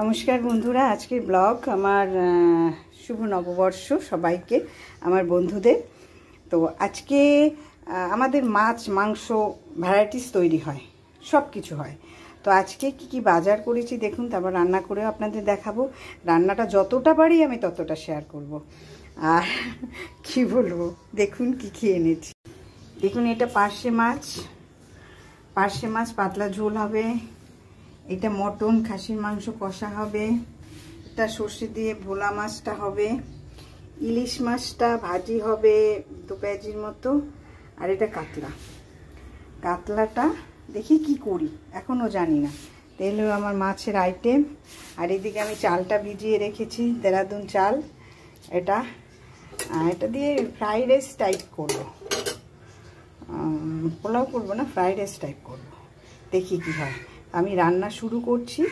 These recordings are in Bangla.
নমস্কার বন্ধুরা, আজকের ব্লগ আমার শুভ নববর্ষ সবাইকে, আমার বন্ধুদের। তো আজকে আমাদের মাছ মাংস ভ্যারাইটিস তৈরি হয়, সব কিছু হয়। তো আজকে কি বাজার করেছি দেখুন, তারপর রান্না করেও আপনাদের দেখাবো। রান্নাটা যতটা পারি আমি ততটা শেয়ার করব। আর কি বলবো, দেখুন কি এনেছি। দেখুন, এটা পার্শে মাছ পাতলা ঝোল হবে। এটা মটন খাসির মাংস কষা হবে। এটা সর্ষে দিয়ে ভোলা মাছটা হবে। ইলিশ মাছটা ভাজি হবে দু পেঁয়াজির মতো। আর এটা কাতলাটা দেখি কি করি, এখনও জানি না। তাহলে আমার মাছের আইটেম। আর এদিকে আমি চালটা ভিজিয়ে রেখেছি, দেরাদুন চাল। এটা দিয়ে ফ্রাইড রাইস টাইপ করবো, পোলাও করবো না, ফ্রাইড রাইস টাইপ করবো। দেখি কি হয়। আমি রান্না শুরু করছি,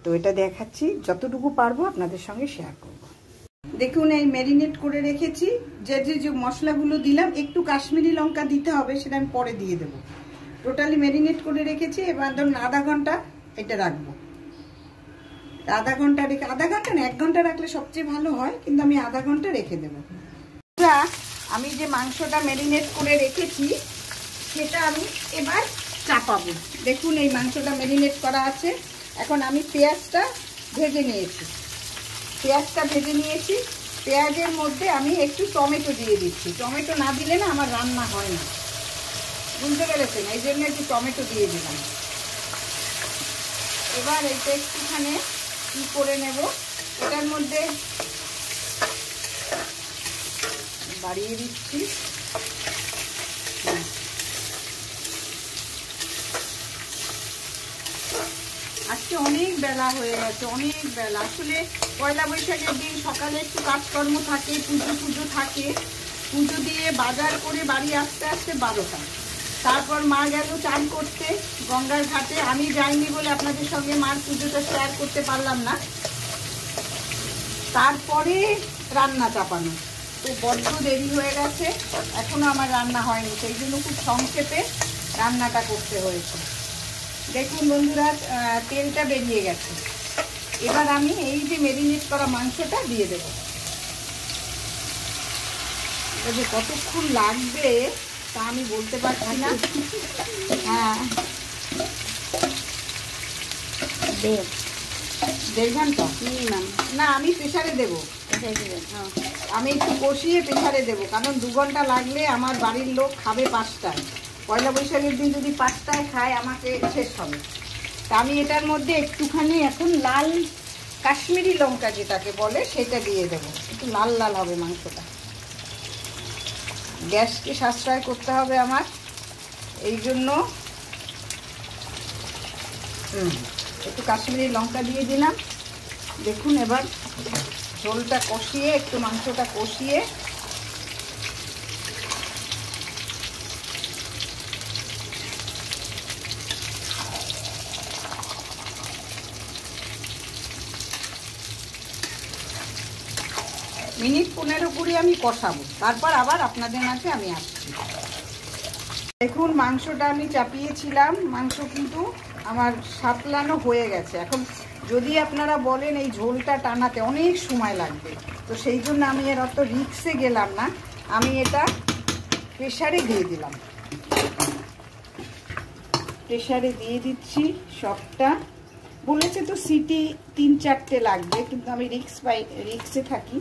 তো এটা দেখাচ্ছি, যতটুকু পারবো আপনাদের সঙ্গে শেয়ার করব। দেখুন, এই ম্যারিনেট করে রেখেছি। যে মশলাগুলো দিলাম, একটু কাশ্মীরি লঙ্কা দিতে হবে, সেটা আমি পরে দিয়ে দেবো। টোটালি ম্যারিনেট করে রেখেছি। এবার ধরুন আধা ঘন্টা এটা রাখবো। আধা ঘন্টা না 1 ঘন্টা রাখলে সবচেয়ে ভালো হয়, কিন্তু আমি আধা ঘন্টা রেখে দেবো। আমি যে মাংসটা ম্যারিনেট করে রেখেছি সেটা আমি এবার চাপাবো। দেখুন, এই মাংসটা ম্যারিনেট করা আছে। এখন আমি পেঁয়াজটা ভেজে নিয়েছি। পেঁয়াজের মধ্যে আমি একটু টমেটো দিয়ে দিচ্ছি। টমেটো না দিলে না আমার রান্না হয় না, বুঝতে পেরেছেন? এই জন্য একটু টমেটো দিয়ে দিলাম। এবার এটা একটুখানি কি করে নেব, এটার মধ্যে বাড়িয়ে দিচ্ছি। আজকে অনেক বেলা হয়ে গেছে, অনেক বেলা। আসলে পয়লা বৈশাখের দিন সকালে একটু কাজকর্ম থাকে, পুজো থাকে। পুজো দিয়ে বাজার করে বাড়ি আসতে 12টা। তারপর মা গেল চান করতে গঙ্গার ঘাটে। আমি যাইনি বলে আপনাদের সঙ্গে মার পুজোটা শেয়ার করতে পারলাম না। তারপরে রান্না চাপানো, তো বড্ড দেরি হয়ে গেছে, এখনো আমার রান্না হয়নি। সেই জন্য খুব সংক্ষেপে রান্নাটা করতে হয়েছে। দেখুন বন্ধুরা, তেলটা বেরিয়ে গেছে। এবার আমি এই যে ম্যারিনেট করা মাংসটা দিয়ে দেবো। এটা যে কতক্ষণ লাগবে তা আমি বলতে পারছি না। হ্যাঁ, 1.5 ঘন্টা না, আমি প্রেসারে দেবো। আমি একটু কষিয়ে প্রেসারে দেবো, কারণ 2 ঘন্টা লাগলে আমার বাড়ির লোক খাবে 5টায়। পয়লা বৈশাখের দিন যদি 5টায় খায় আমাকে শেষ হবে। তা আমি এটার মধ্যে একটুখানি এখন লাল কাশ্মীরি লঙ্কা যেটাকে বলে সেটা দিয়ে দেবো। একটু লাল লাল হবে মাংসটা। গ্যাসকে সাশ্রয় করতে হবে আমার, এই জন্য একটু কাশ্মীরি লঙ্কা দিয়ে দিলাম। দেখুন, এবার ঝোলটা কষিয়ে, একটু মাংসটা কষিয়ে মিনিট 15-20 আমি কষাবো। তারপর আবার আপনাদের মাঝে আমি আসছি। দেখুন, মাংসটা আমি চাপিয়েছিলাম, মাংস কিন্তু আমার সাতলানো হয়ে গেছে। এখন যদি আপনারা বলেন এই ঝোলটা টানাতে অনেক সময় লাগবে, তো সেই জন্য আমি এর অত রিক্সে গেলাম না। আমি এটা প্রেসারে দিয়ে দিলাম। প্রেসারে দিয়ে দিচ্ছি সবটা। বলেছে তো সিটি 3-4টে লাগবে, কিন্তু আমি রিক্সে থাকি।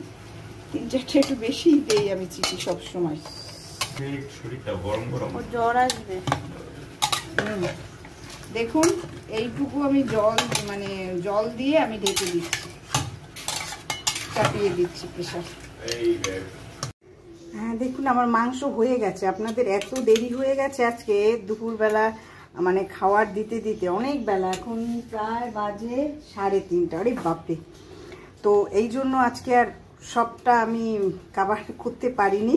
3-4টে একটু বেশি দেই আমি চিঠি সবসময়। জ্বর আসবে। দেখুন, এইটুকু আমি জল দিয়ে আমি ঢেকে দিচ্ছি, চাপিয়ে দিচ্ছি প্রেসার। হ্যাঁ, দেখুন আমার মাংস হয়ে গেছে। আপনাদের এত দেরি হয়ে গেছে আজকে দুপুরবেলা, খাওয়ার দিতে দিতে অনেক বেলা। এখন প্রায় বাজে 3:30। আরে বাপরে! তো এই জন্য আজকে আর সবটা আমি কাভার করতে পারিনি।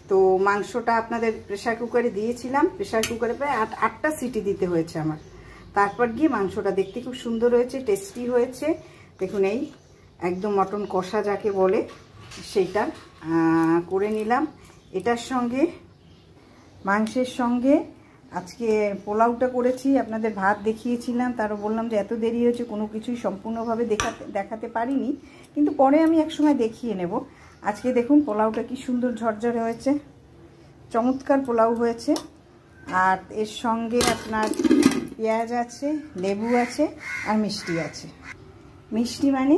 তো মাংসটা আপনাদের প্রেসার কুকারে দিয়েছিলাম। প্রেসার কুকারে প্রায় 8টা সিটি দিতে হয়েছে আমার। তারপর গিয়ে মাংসটা দেখতে খুব সুন্দর হয়েছে, টেস্টি হয়েছে। দেখুন, এই একদম মটন কষা যাকে বলে সেইটা করে নিলাম। এটার সঙ্গে মাংসের সঙ্গে আজকে পোলাওটা করেছি, আপনাদের ভাত দেখিয়েছিলাম, তারও বললাম যে এত দেরি হয়েছে, কোনো কিছুই সম্পূর্ণভাবে দেখাতে পারিনি, কিন্তু পরে আমি একসময় দেখিয়ে নেব। আজকে দেখুন পোলাওটা কি সুন্দর ঝরঝরে হয়েছে, চমৎকার পোলাও হয়েছে। আর এর সঙ্গে আপনার পেঁয়াজ আছে, লেবু আছে আর মিষ্টি আছে। মিষ্টি মানে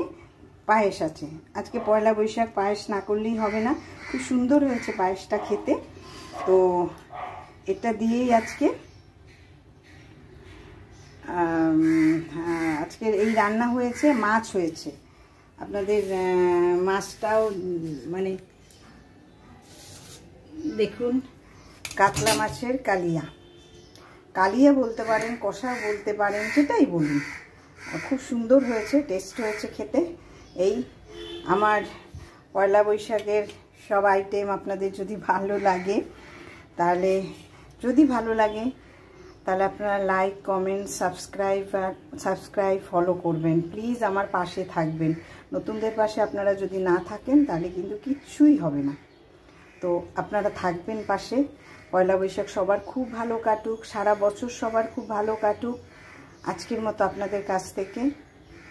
পায়েস আছে। আজকে পয়লা বৈশাখ, পায়েস না করলেই হবে না। খুব সুন্দর হয়েছে পায়েসটা খেতে। তো এটা দিয়েই আজকের এই রান্না হয়েছে। মাছ হয়েছে, আপনাদের মাছটাও মানে দেখুন, কাতলা মাছের কালিয়া, কালিয়া বলতে পারেন, কষা বলতে পারেন, যেটাই বলুন, খুব সুন্দর হয়েছে, টেস্ট হয়েছে খেতে। এই আমার পয়লা বৈশাখের সব আইটেম আপনাদের যদি ভালো লাগে, তাহলে আপনারা লাইক, কমেন্ট, সাবস্ক্রাইব ফলো করবেন। প্লিজ আমার পাশে থাকবেন। নতুনদের পাশে আপনারা যদি না থাকেন তাহলে কিন্তু কিচ্ছুই হবে না। তো আপনারা থাকবেন পাশে। পয়লা বৈশাখ সবার খুব ভালো কাটুক, সারা বছর সবার খুব ভালো কাটুক। আজকের মতো আপনাদের কাছ থেকে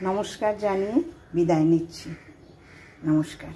নমস্কার জানিয়ে বিদায় নিচ্ছি। নমস্কার।